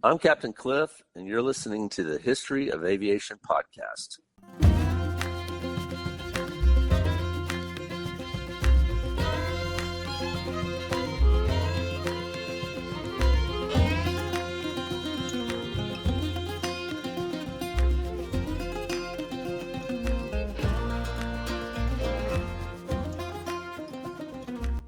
I'm Captain Cliff, and you're listening to the History of Aviation podcast.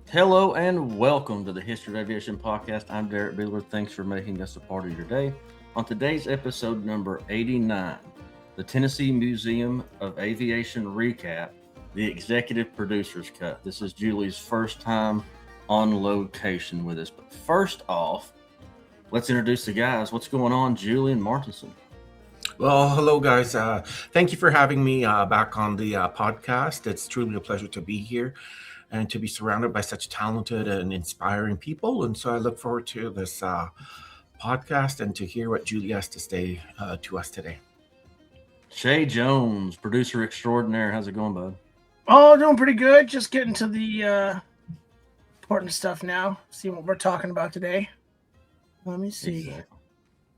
Hello and welcome to the History of Aviation podcast. I'm Derek Beeler. Thanks for making us a part of your day. On today's episode number 89, the Tennessee Museum of Aviation recap, the executive producer's cut. This is Julie's first time on location with us. But first off, let's introduce the guys. What's going on, Julie and Martinson? Well, hello, guys. Thank you for having me back on the podcast. It's truly a pleasure to be here and to be surrounded by such talented and inspiring people. And so I look forward to this podcast and to hear what Julie has to say to us today. Shay Jones, producer extraordinaire. How's it going, bud? Oh, doing pretty good. Just getting to the important stuff now. See what we're talking about today. Let me see. Exactly.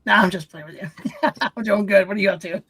No, I'm just playing with you. I'm doing good. What are you up to?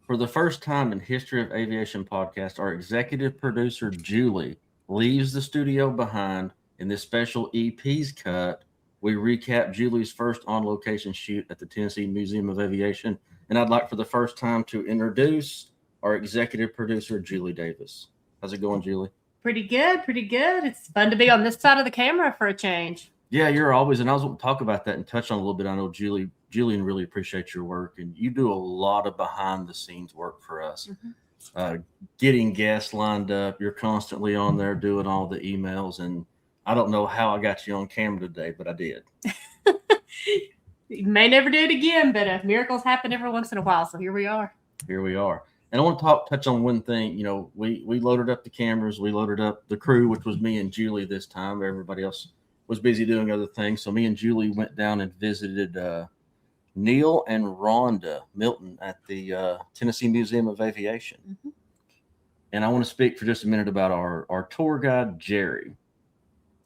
For the first time in History of Aviation podcast, our executive producer, Julie, leaves the studio behind. In this special EP's cut, we recap Julie's first on-location shoot at the Tennessee Museum of Aviation. And I'd like for the first time to introduce our executive producer, Julie Davis. How's it going, Julie? Pretty good, pretty good. It's fun to be on this side of the camera for a change. Yeah, you're always, and I was going to talk about that and touch on a little bit. I know Julian really appreciates your work, and you do a lot of behind-the-scenes work for us. Mm-hmm. Getting guests lined up, you're constantly on there doing all the emails, and I don't know how I got you on camera today, but I did. You may never do it again, but miracles happen every once in a while, so here we are. Here we are. And I want to touch on one thing. You know, we loaded up the cameras, we loaded up the crew, which was me and Julie this time. Everybody else was busy doing other things. So me and Julie went down and visited Neal and Rhonda Melton at the Tennessee Museum of Aviation. Mm-hmm. And I want to speak for just a minute about our tour guide, Jerry.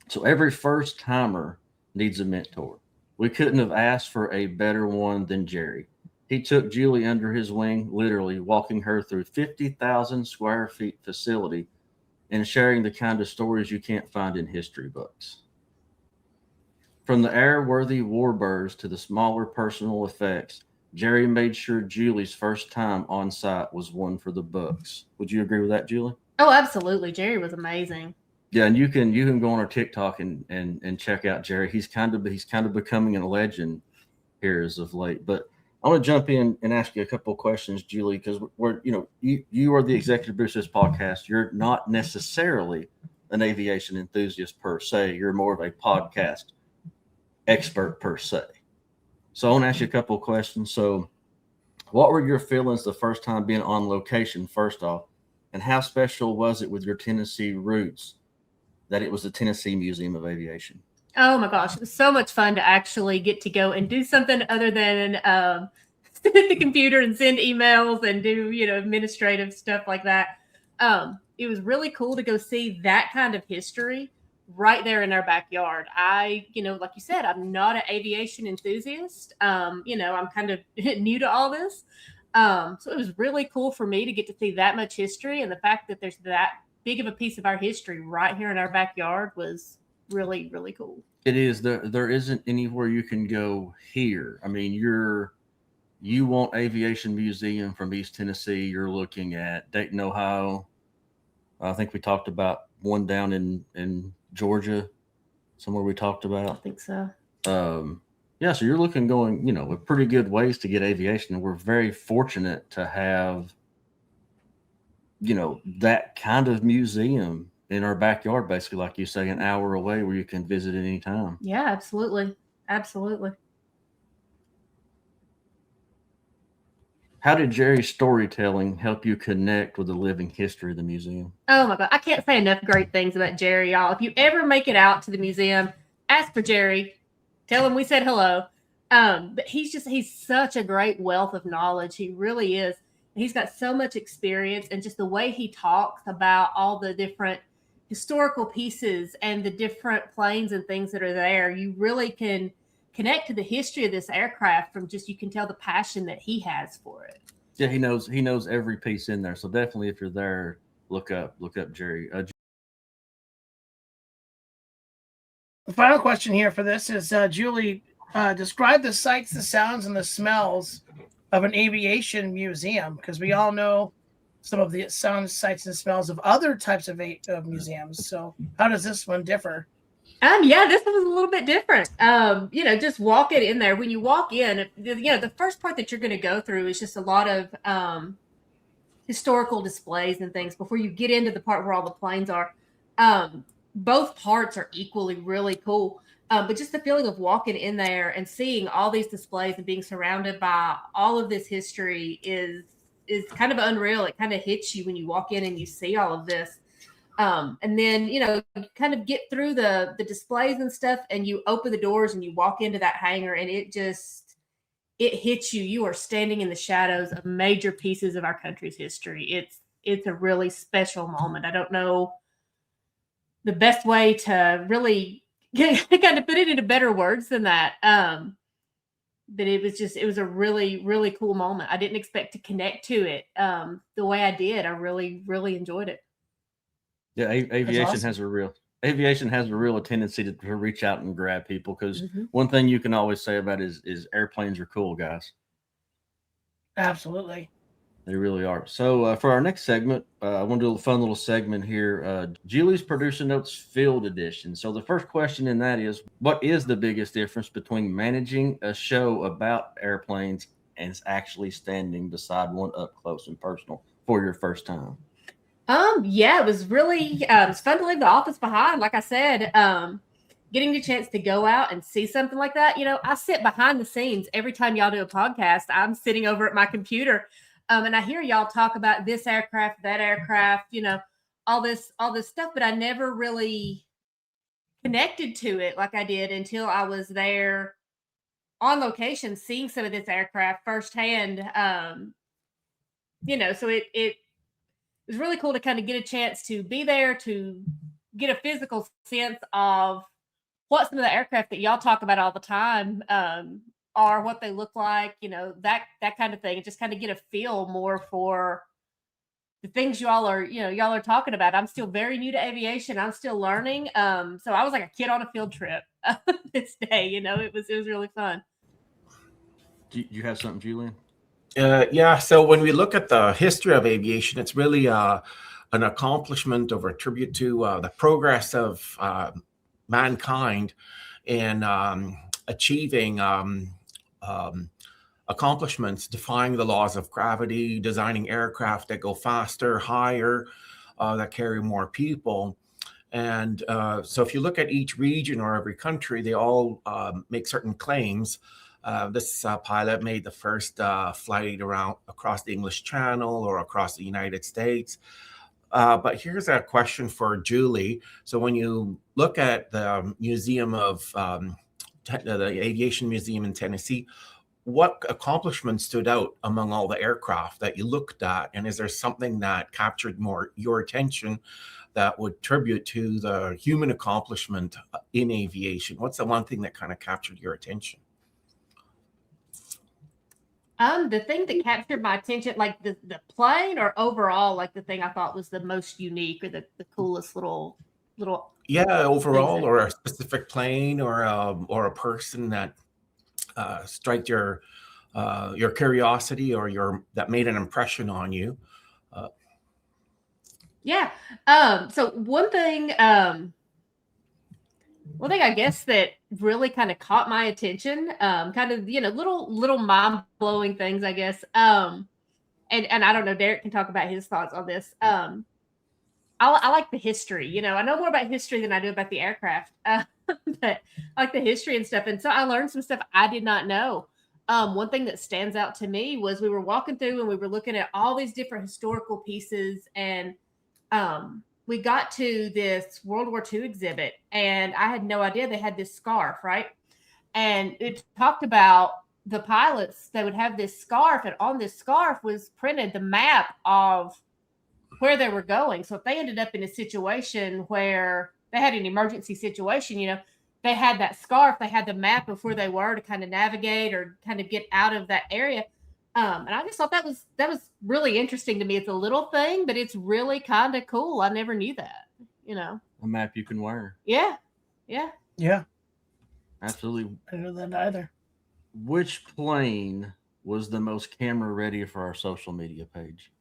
So every first timer needs a mentor. We couldn't have asked for a better one than Jerry. He took Julie under his wing, literally walking her through 50,000 square feet facility and sharing the kind of stories you can't find in history books. From the airworthy warbirds to the smaller personal effects, Jerry made sure Julie's first time on site was one for the books. Would you agree with that, Julie? Oh, absolutely. Jerry was amazing. Yeah, and you can go on our TikTok and check out Jerry. He's kind of becoming a legend here as of late. But I want to jump in and ask you a couple of questions, Julie, because you are the executive producer of this podcast. You're not necessarily an aviation enthusiast per se. You're more of a podcast expert per se. So I want to ask you a couple of questions. So what were your feelings the first time being on location, first off, and how special was it with your Tennessee roots that it was the Tennessee Museum of Aviation? Oh my gosh, it was so much fun to actually get to go and do something other than sit at the computer and send emails and do, administrative stuff like that. It was really cool to go see that kind of history right there in our backyard. Like you said, I'm not an aviation enthusiast. I'm kind of new to all this. So it was really cool for me to get to see that much history, and the fact that there's that big of a piece of our history right here in our backyard was really, really cool. It is. There isn't anywhere you can go here. I mean, you want Aviation Museum from East Tennessee, you're looking at Dayton, Ohio. I think we talked about one down in Georgia, somewhere we talked about. I think so. Yeah, so you're going, a pretty good ways to get aviation. And we're very fortunate to have, that kind of museum in our backyard, basically, like you say, an hour away where you can visit at any time. Yeah, absolutely. Absolutely. How did Jerry's storytelling help you connect with the living history of the museum? Oh my God. I can't say enough great things about Jerry, y'all. If you ever make it out to the museum, ask for Jerry. Tell him we said hello. But he's such a great wealth of knowledge. He really is. He's got so much experience, and just the way he talks about all the different historical pieces and the different planes and things that are there, you really can connect to the history of this aircraft from just, you can tell the passion that he has for it. Yeah, he knows every piece in there. So definitely, if you're there, look up Jerry. The final question here for this is, Julie, describe the sights, the sounds, and the smells of an aviation museum, because we all know some of the sounds, sights, and smells of other types of museums. So how does this one differ? Yeah, this one was a little bit different. Just walking in there. When you walk in, the first part that you're going to go through is just a lot of historical displays and things before you get into the part where all the planes are. Both parts are equally really cool. But just the feeling of walking in there and seeing all these displays and being surrounded by all of this history is kind of unreal. It kind of hits you when you walk in and you see all of this. And then, you kind of get through the displays and stuff, and you open the doors and you walk into that hangar, and it hits you. You are standing in the shadows of major pieces of our country's history. It's a really special moment. I don't know the best way to really kind of put it into better words than that. But it was a really, really cool moment. I didn't expect to connect to it the way I did. I really, really enjoyed it. Yeah, aviation awesome. has a real tendency to reach out and grab people, because one thing you can always say about it is airplanes are cool, guys. Absolutely. They really are. So for our next segment, I want to do a fun little segment here. Julie's Producer Notes Field Edition. So the first question in that is, what is the biggest difference between managing a show about airplanes and actually standing beside one up close and personal for your first time? Yeah, it was really it's fun to leave the office behind. Like I said, getting the chance to go out and see something like that. I sit behind the scenes every time y'all do a podcast. I'm sitting over at my computer, and I hear y'all talk about this aircraft, that aircraft, all this stuff, but I never really connected to it like I did until I was there on location, seeing some of this aircraft firsthand. So it was really cool to kind of get a chance to be there, to get a physical sense of what some of the aircraft that y'all talk about all the time are, what they look like, that kind of thing, and just kind of get a feel more for the things y'all are talking about. I'm still very new to aviation. I'm still learning. So I was like a kid on a field trip this day. It was really fun. Do you have something, Julian? Yeah, so when we look at the history of aviation, it's really an accomplishment or a tribute to the progress of mankind in achieving accomplishments, defying the laws of gravity, designing aircraft that go faster, higher, that carry more people. And so if you look at each region or every country, they all make certain claims. This pilot made the first flight across the English Channel or across the United States. But here's a question for Julie. So when you look at the Museum of the Aviation Museum in Tennessee, what accomplishments stood out among all the aircraft that you looked at? And is there something that captured more your attention that would tribute to the human accomplishment in aviation? What's the one thing that kind of captured your attention? The thing that captured my attention, like the plane, or overall, like the thing I thought was the most unique or the coolest little. Yeah, overall, or a specific plane, or a person that struck your curiosity, or that made an impression on you. Yeah. So one thing I guess that really kind of caught my attention, kind of, little mind-blowing things, I guess. And I don't know, Derek can talk about his thoughts on this. I like the history, I know more about history than I do about the aircraft, but I like the history and stuff. And so I learned some stuff I did not know. One thing that stands out to me was we were walking through and we were looking at all these different historical pieces, and we got to this World War II exhibit, and I had no idea they had this scarf, right? And it talked about the pilots, they would have this scarf, and on this scarf was printed the map of where they were going. So if they ended up in a situation where they had an emergency situation, they had that scarf, they had the map of where they were to kind of navigate or kind of get out of that area. And I just thought that was really interesting to me. It's a little thing, but it's really kind of cool. I never knew that, you know. A map you can wear. Yeah. Absolutely. I didn't know that either. Which plane was the most camera ready for our social media page?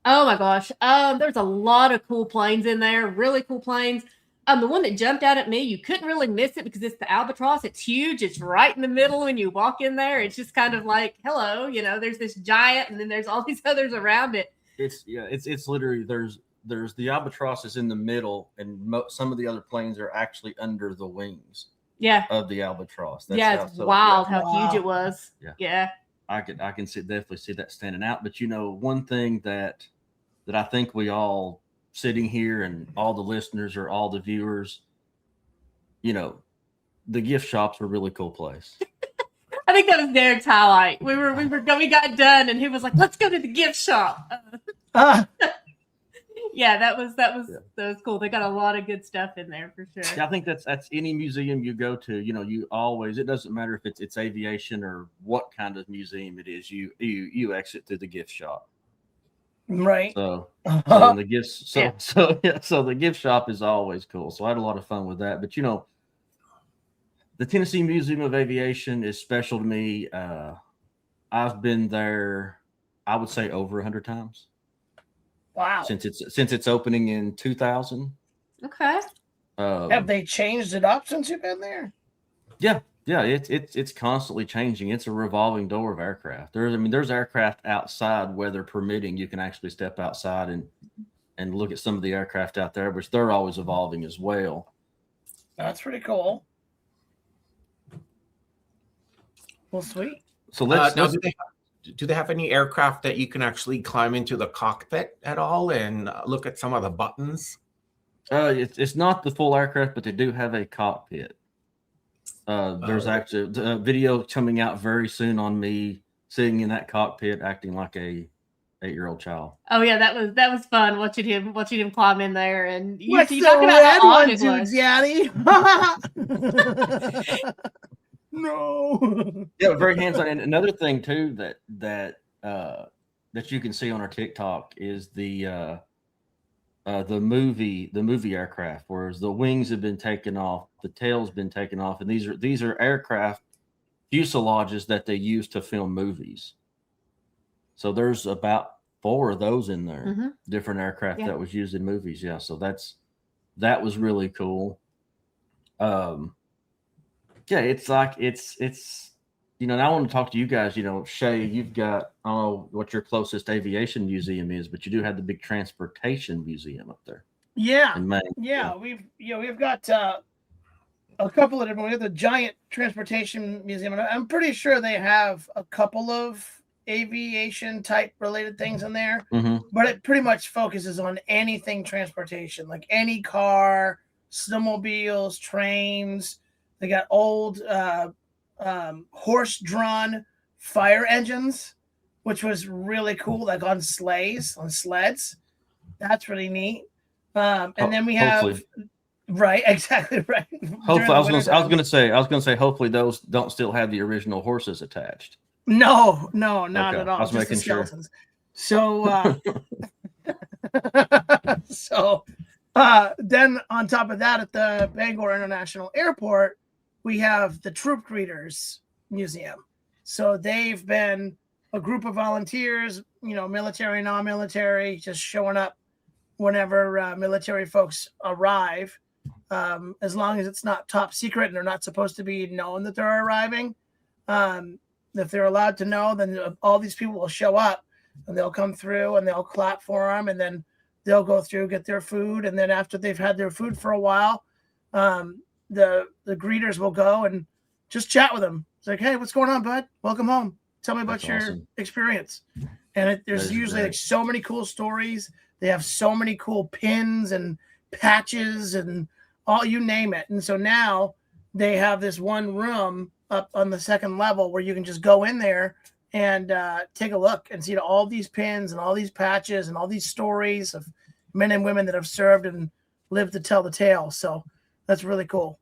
Oh my gosh. There's a lot of cool planes in there, really cool planes. The one that jumped out at me, you couldn't really miss it because it's the Albatross. It's huge. It's right in the middle when you walk in there. It's just kind of like, hello, you know, there's this giant and then there's all these others around it. It's literally there's the Albatross is in the middle and some of the other planes are actually under the wings. Yeah. Of the Albatross. It's wild how huge it was. Yeah. I can definitely see that standing out. But you know, one thing that I think we all sitting here and all the listeners or all the viewers, you know, the gift shop's a really cool place. I think that was Derek's highlight. We got done and he was like, "Let's go to the gift shop." Yeah, that was cool. They got a lot of good stuff in there for sure. Yeah, I think that's any museum you go to, you know, it doesn't matter if it's aviation or what kind of museum it is, you exit through the gift shop. Right. So the gifts so the gift shop is always cool. So I had a lot of fun with that. But you know, the Tennessee Museum of Aviation is special to me. I've been there, I would say over 100 times. Wow. Since its opening in 2000. Okay. Have they changed it up since you've been there? Yeah. It's constantly changing. It's a revolving door of aircraft. There's aircraft outside, weather permitting. You can actually step outside and look at some of the aircraft out there, which they're always evolving as well. That's pretty cool. Well, sweet. So do they have any aircraft that you can actually climb into the cockpit at all and look at some of the buttons? It's not the full aircraft, but they do have a cockpit. There's actually a video coming out very soon on me sitting in that cockpit acting like a 8-year-old child. Oh yeah, that was fun watching him climb in there and you talking about how odd it was. Daddy? No. Yeah, very hands-on. And another thing too that you can see on our TikTok is the movie aircraft, whereas the wings have been taken off, the tail's been taken off, and these are aircraft fuselages that they use to film movies. So there's about 4 of those in there, different aircraft that was used in movies. Yeah, so that was really cool. Yeah, it's you know, and I want to talk to you guys. You know, Shay, you've got, I don't know what your closest aviation museum is, but you do have the big transportation museum up there. Yeah, in Maine. Yeah, we've got a couple of different. We have the giant transportation museum, and I'm pretty sure they have a couple of aviation type related things in there, but it pretty much focuses on anything transportation, like any car, snowmobiles, trains. They got old horse-drawn fire engines, which was really cool, like on sleds. That's really neat. And then we have right, exactly right. Hopefully, I was gonna say, hopefully those don't still have the original horses attached. No, not at all. I was just making sure. So, then on top of that, at the Bangor International Airport, we have the Troop Greeters Museum. So they've been a group of volunteers, you know, military, non-military, just showing up whenever military folks arrive, as long as it's not top secret and they're not supposed to be known that they're arriving. If they're allowed to know, then all these people will show up and they'll come through and they'll clap for them, and then they'll go through, get their food. And then after they've had their food for a while, the greeters will go and just chat with them. It's like, hey, what's going on, bud? Welcome home. Tell me about your experience. And there's usually like so many cool stories. They have so many cool pins and patches and all, you name it. And so now they have this one room up on the second level where you can just go in there and take a look and see all these pins and all these patches and all these stories of men and women that have served and lived to tell the tale. So that's really cool.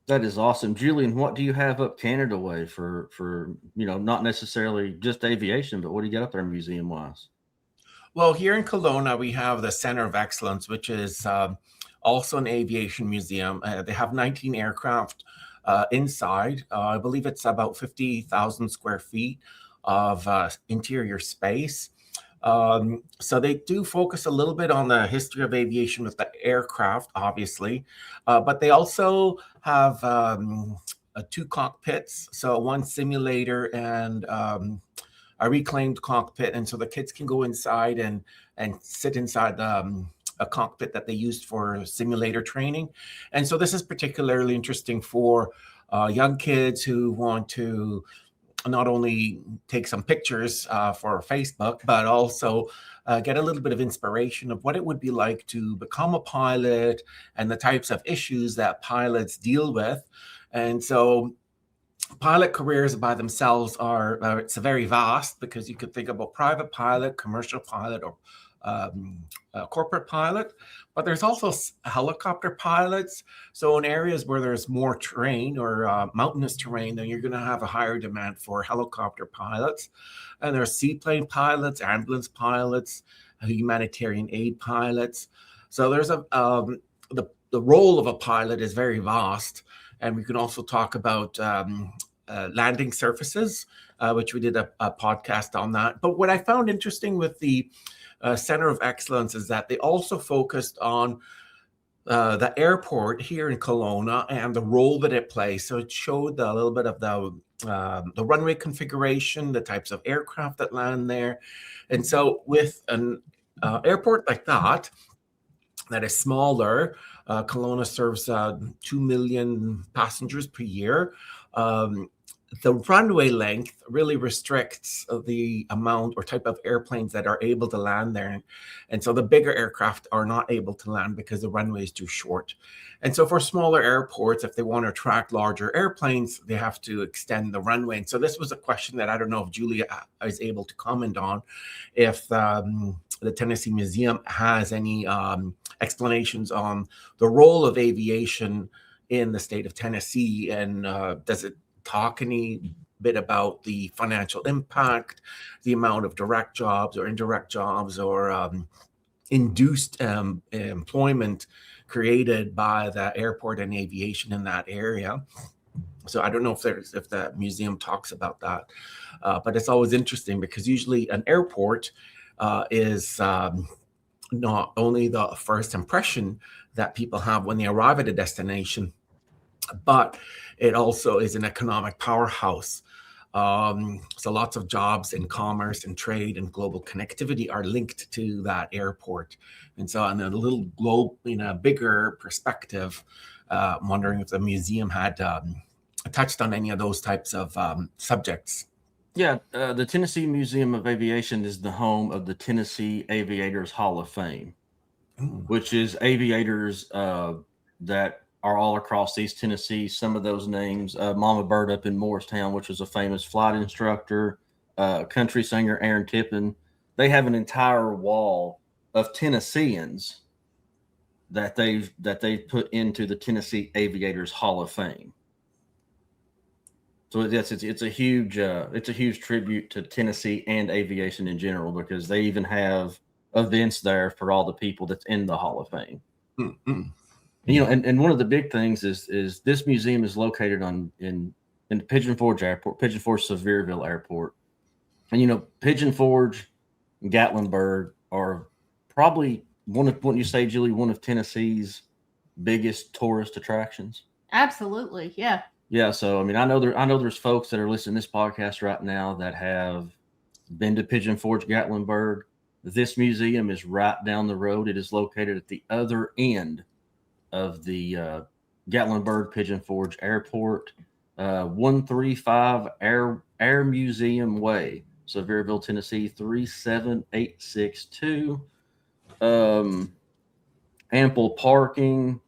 That is awesome. Julian, what do you have up Canada way for not necessarily just aviation, but what do you got up there museum wise? Well, here in Kelowna, we have the Center of Excellence, which is also an aviation museum. They have 19 aircraft inside. I believe it's about 50,000 square feet of interior space. So they do focus a little bit on the history of aviation with the aircraft, obviously, but they also have two cockpits, so one simulator and a reclaimed cockpit, and so the kids can go inside and sit inside a cockpit that they used for simulator training. And so this is particularly interesting for young kids who want to not only take some pictures for Facebook, but also get a little bit of inspiration of what it would be like to become a pilot and the types of issues that pilots deal with. And so pilot careers by themselves are it's very vast, because you could think about private pilot, commercial pilot, or corporate pilot, but there's also helicopter pilots. So in areas where there's more terrain or mountainous terrain, then you're going to have a higher demand for helicopter pilots. And there's seaplane pilots, ambulance pilots, humanitarian aid pilots. So there's the role of a pilot is very vast. And we can also talk about landing surfaces, which we did a podcast on that. But what I found interesting with the Center of Excellence is that they also focused on the airport here in Kelowna and the role that it plays. So it showed a little bit of the runway configuration, the types of aircraft that land there. And so with an airport like that is smaller, Kelowna serves 2 million passengers per year. The runway length really restricts the amount or type of airplanes that are able to land there. And so the bigger aircraft are not able to land because the runway is too short. And so for smaller airports, if they want to attract larger airplanes, they have to extend the runway. And so this was a question that I don't know if Julia is able to comment on, if the Tennessee Museum has any explanations on the role of aviation in the state of Tennessee, and does it talk any bit about the financial impact, the amount of direct jobs or indirect jobs, or induced employment created by the airport and aviation in that area. So I don't know if the museum talks about that, but it's always interesting, because usually an airport is not only the first impression that people have when they arrive at a destination, but it also is an economic powerhouse. So lots of jobs in commerce and trade and global connectivity are linked to that airport. And so on a little in a bigger perspective, I'm wondering if the museum had touched on any of those types of subjects. Yeah, the Tennessee Museum of Aviation is the home of the Tennessee Aviators Hall of Fame, which is aviators that are all across East Tennessee. Some of those names, Mama Bird up in Morristown, which was a famous flight instructor, country singer Aaron Tippin. They have an entire wall of Tennesseans that they've put into the Tennessee Aviators Hall of Fame. So yes, it's a huge tribute to Tennessee and aviation in general, because they even have events there for all the people that's in the Hall of Fame. Mm-hmm. And one of the big things is this museum is located in Pigeon Forge Airport, Pigeon Forge Sevierville Airport. And Pigeon Forge and Gatlinburg are probably wouldn't you say, Julie, one of Tennessee's biggest tourist attractions? Absolutely, yeah. Yeah, so I know there's folks that are listening to this podcast right now that have been to Pigeon Forge, Gatlinburg. This museum is right down the road. It is located at the other end of the Gatlinburg Pigeon Forge Airport, 135 Air Museum Way, Sevierville, Tennessee 37862. Ample parking.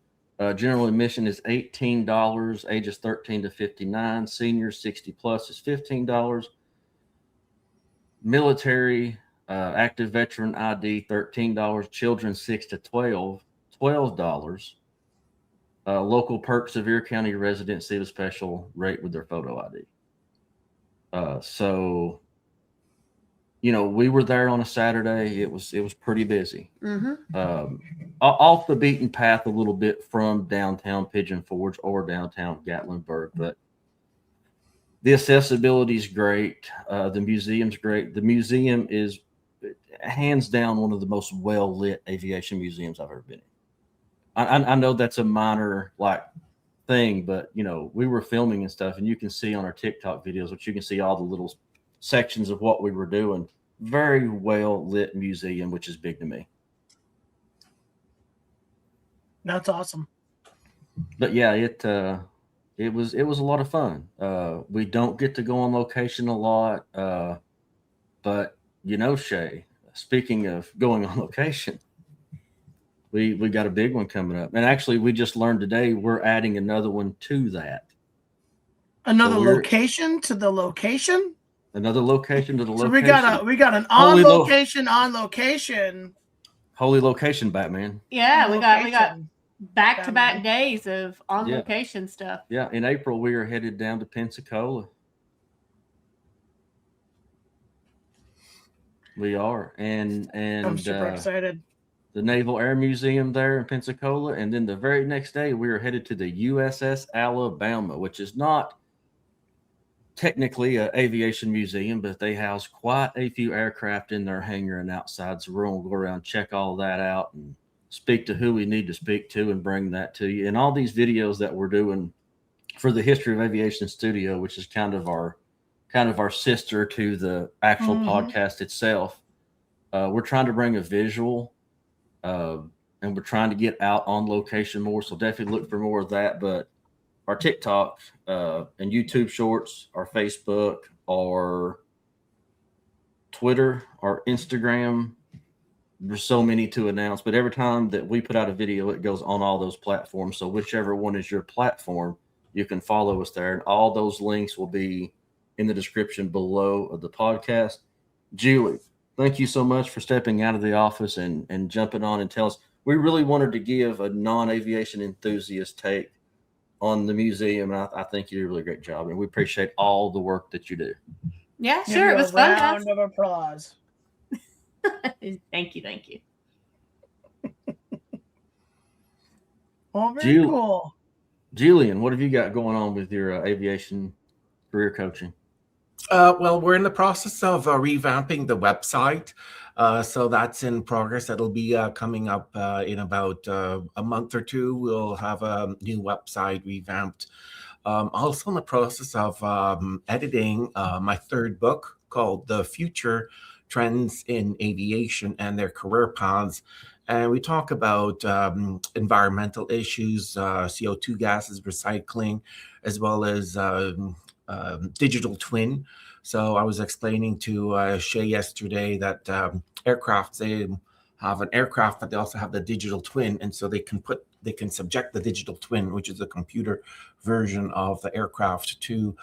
General admission is $18, ages 13 to 59. Seniors 60 plus is $15. Military, active veteran ID, $13. Children 6 to 12, $12. Local perk, Sevier County residents see a special rate with their photo ID. So, we were there on a Saturday. It was pretty busy. Off the beaten path a little bit from downtown Pigeon Forge or downtown Gatlinburg, but the accessibility is great. The museum's great. The museum is hands down one of the most well lit aviation museums I've ever been in. I know that's a minor thing, but we were filming and stuff, and you can see on our TikTok videos, which you can see all the little sections of what we were doing. Very well lit museum, which is big to me. That's awesome. But yeah, it was a lot of fun. We don't get to go on location a lot, but Shay, speaking of going on location, we got a big one coming up, and actually we just learned today we're adding another one to that. Another location to the location. Another location to the So location. we got an on location. Holy location, Batman. Yeah, we got back-to-back days of on location stuff. Yeah, in April we are headed down to Pensacola. We are, and I'm super excited. The Naval Air Museum there in Pensacola, and then the very next day we are headed to the USS Alabama, which is not technically an aviation museum, but they house quite a few aircraft in their hangar and outside. So we're going to go around, check all that out, and speak to who we need to speak to and bring that to you. And all these videos that we're doing for the History of Aviation Studio, which is kind of our sister to the actual podcast itself. We're trying to bring a visual, and we're trying to get out on location more. So definitely look for more of that. But our TikTok and YouTube shorts, our Facebook, our Twitter, our Instagram, there's so many to announce. But every time that we put out a video, it goes on all those platforms. So whichever one is your platform, you can follow us there. And all those links will be in the description below of the podcast. Julie, thank you so much for stepping out of the office and jumping on and tell us. We really wanted to give a non-aviation enthusiast take on the museum, and I think you did a really great job, and we appreciate all the work that you do. Yeah, sure. It was fun. Round of applause. Thank you. Oh, very cool. Julian, what have you got going on with your aviation career coaching? Well, we're in the process of revamping the website. So that's in progress. That'll be coming up in about a month or two. We'll have a new website revamped. Also in the process of editing my third book called The Future Trends in Aviation and Their Career Paths. And we talk about environmental issues, CO2 gases, recycling, as well as digital twin. So I was explaining to Shay yesterday that aircraft, they have an aircraft, but they also have the digital twin. And so they can subject the digital twin, which is a computer version of the aircraft, to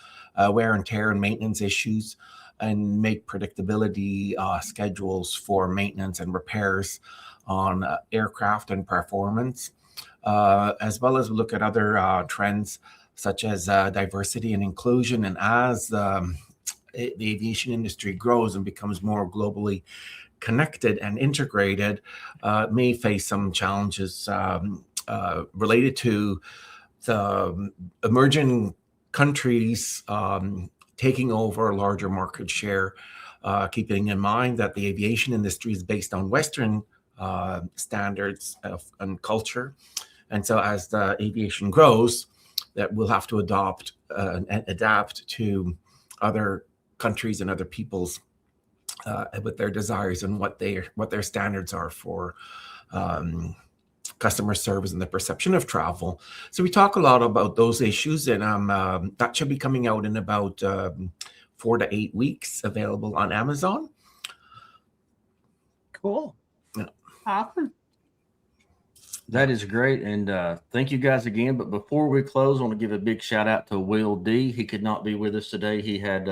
wear and tear and maintenance issues, and make predictability schedules for maintenance and repairs on aircraft and performance, as well as look at other trends such as diversity and inclusion. And as the aviation industry grows and becomes more globally connected and integrated, may face some challenges related to the emerging countries taking over a larger market share, keeping in mind that the aviation industry is based on Western standards and culture. And so as the aviation grows, that we'll have to adopt and adapt to other countries and other peoples with their desires and what their standards are for customer service and the perception of travel. So we talk a lot about those issues, and that should be coming out in about 4 to 8 weeks, available on Amazon. Cool. Yeah. Awesome. That is great, and thank you guys again. But before we close, I want to give a big shout out to Will D. He could not be with us today. He had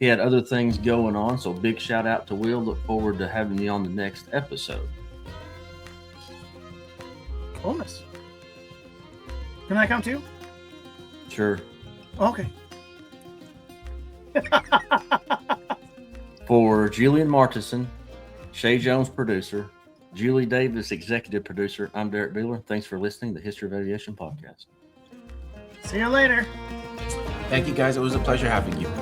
other things going on, so big shout out to Will. Look forward to having you on the next episode. Coolness. Can I come too? Sure. Okay. For Julian Martison, Shay Jones, producer, Julie Davis, executive producer, I'm Derek Buehler. Thanks for listening to the History of Aviation podcast. See you later. Thank you, guys. It was a pleasure having you.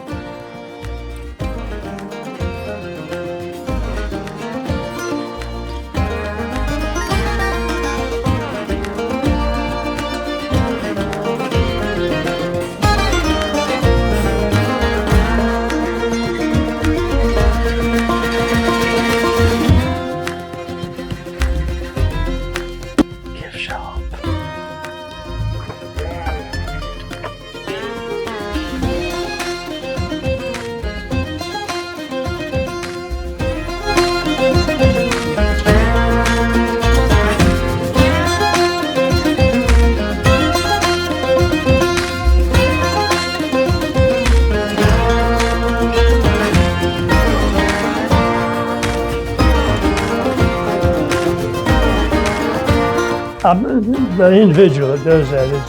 The individual that does that is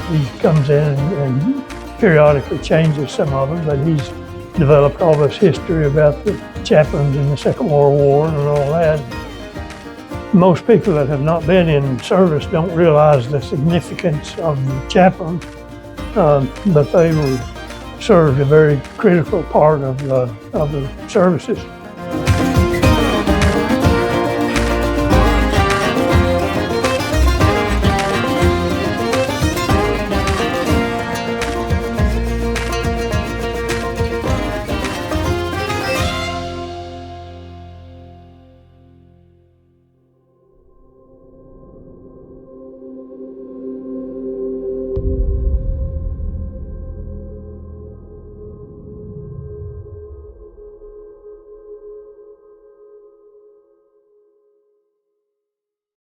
he comes in and periodically changes some of it, but he's developed all this history about the chaplains in the Second World War and all that. Most people that have not been in service don't realize the significance of the chaplain, but they served a very critical part of the services.